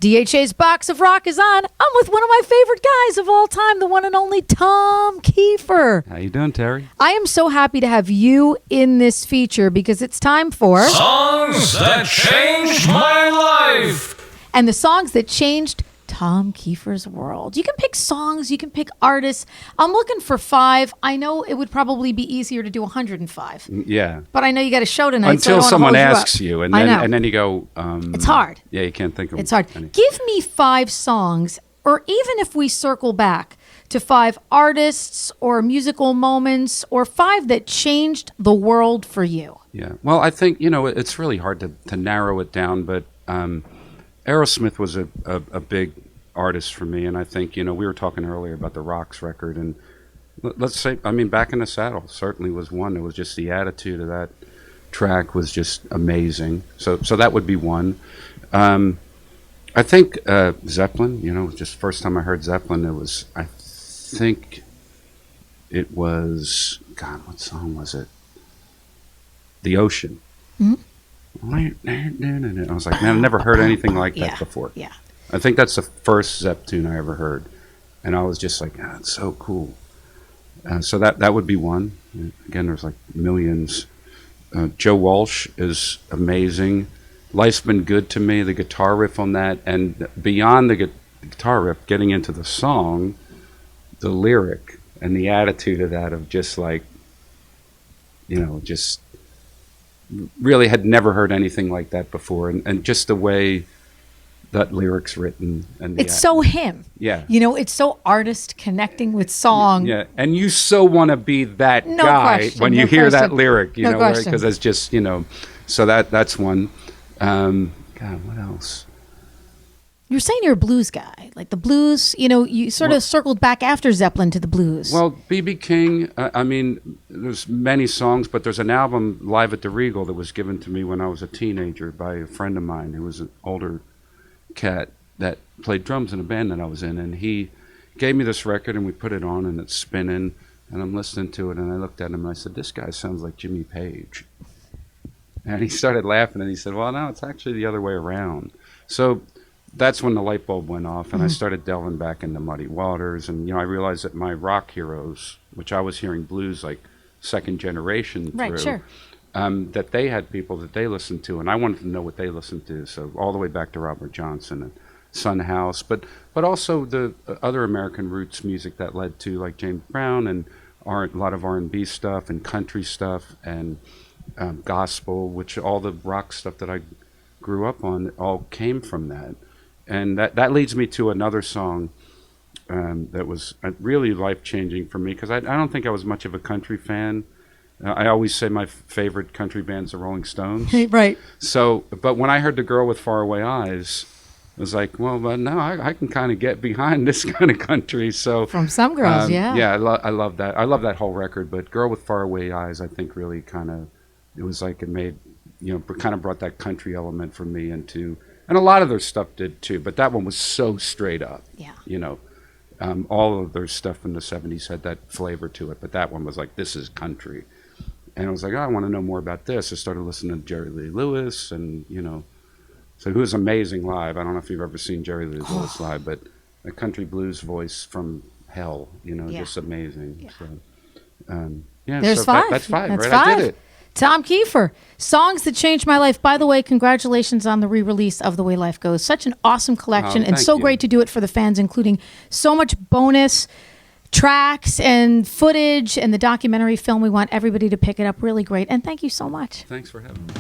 DHA's Box of Rock is on. I'm with one of my favorite guys of all time, the one and only Tom Keifer. How you doing, Terry? I am so happy to have you in this feature because it's time for Songs That Changed My Life. And the songs that changed Tom Keifer's world. You can pick songs, you can pick artists. I'm looking for 5. I know it would probably be easier to do 105. Yeah. But I know you got a show tonight. Until so someone hold asks you, and then you go. It's hard. Yeah, you can't think of. It's hard. any. Give me 5 songs, or even if we circle back to 5 artists or musical moments, or 5 that changed the world for you. Yeah. Well, I think it's really hard to narrow it down, but Aerosmith was a big artist for me, and I think we were talking earlier about the Rocks record, and let's say Back in the Saddle certainly was one. It was just the attitude of that track was just amazing. So that would be one. I think Zeppelin. Just first time I heard Zeppelin, I think it was God. What song was it? The Ocean. Mm-hmm. I was like, man, I've never heard anything like that before. Yeah. I think that's the first Zepp tune I ever heard, and I was just like, it's so cool. So that would be one. Again, there's like millions. Joe Walsh is amazing. Life's Been Good to Me, the guitar riff on that, and beyond the guitar riff, getting into the song, the lyric and the attitude of that, of just like, just really had never heard anything like that before, and just the way that lyric's written, and it's so him. Yeah. It's so artist connecting with song. Yeah, and you so want to be that No guy question, when you no hear question. that lyric, No question. because it's just, so that's one. God, what else? You're saying you're a blues guy. Like the blues, you sort of circled back after Zeppelin to the blues. Well, B.B. King, there's many songs, but there's an album, Live at the Regal, that was given to me when I was a teenager by a friend of mine who was an older cat that played drums in a band that I was in, and he gave me this record, and we put it on, and it's spinning, and I'm listening to it, and I looked at him and I said, this guy sounds like Jimmy Page. And he started laughing, and he said, well, no, it's actually the other way around. So that's when the light bulb went off, and I started delving back into Muddy Waters, and I realized that my rock heroes, which I was hearing blues like second generation through, right, sure. That they had people that they listened to, and I wanted to know what they listened to. So all the way back to Robert Johnson and Son House, but also the other American roots music that led to like James Brown and a lot of R&B stuff and country stuff and gospel, which all the rock stuff that I grew up on all came from that. And that leads me to another song that was really life-changing for me, because I don't think I was much of a country fan. I always say my favorite country band's the Rolling Stones. Right. So, but when I heard The Girl with Faraway Eyes, I was like, well, but no, I can kind of get behind this kind of country. So From some girls, yeah. Yeah, I love that. I love that whole record. But Girl with Faraway Eyes, I think really kind of, it was like it made, kind of brought that country element for me into, and a lot of their stuff did too. But that one was so straight up. Yeah. All of their stuff in the 70s had that flavor to it. But that one was like, this is country. And I was like, I want to know more about this. I started listening to Jerry Lee Lewis, and so he was amazing live. I don't know if you've ever seen Jerry Lee Lewis live, but a country blues voice from hell, just amazing. Yeah. So, There's so 5. That's 5, That's right? 5. I did it. Tom Keifer, Songs That Changed My Life. By the way, congratulations on the re-release of The Way Life Goes. Such an awesome collection, and so great to do it for the fans, including so much bonus tracks and footage and the documentary film. We want everybody to pick it up. Really great. And thank you so much. Thanks for having me.